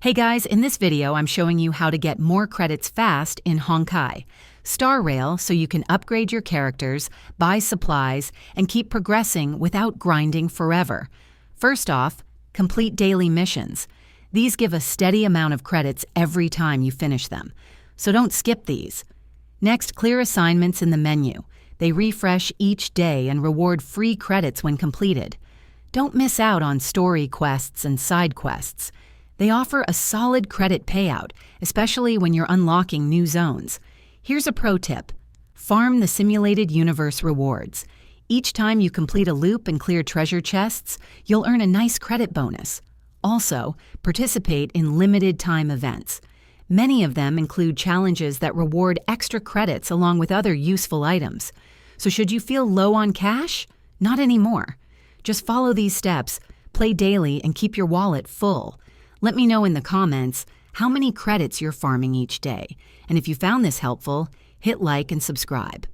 Hey guys, in this video I'm showing you how to get more credits fast in Honkai. Star Rail so you can upgrade your characters, buy supplies, and keep progressing without grinding forever. First off, complete daily missions. These give a steady amount of credits every time you finish them, so don't skip these. Next, clear assignments in the menu. They refresh each day and reward free credits when completed. Don't miss out on story quests and side quests. They offer a solid credit payout, especially when you're unlocking new zones. Here's a pro tip. Farm the simulated universe rewards. Each time you complete a loop and clear treasure chests, you'll earn a nice credit bonus. Also, participate in limited time events. Many of them include challenges that reward extra credits along with other useful items. So should you feel low on cash? Not anymore. Just follow these steps, play daily, and keep your wallet full. Let me know in the comments how many credits you're farming each day. And if you found this helpful, hit like and subscribe.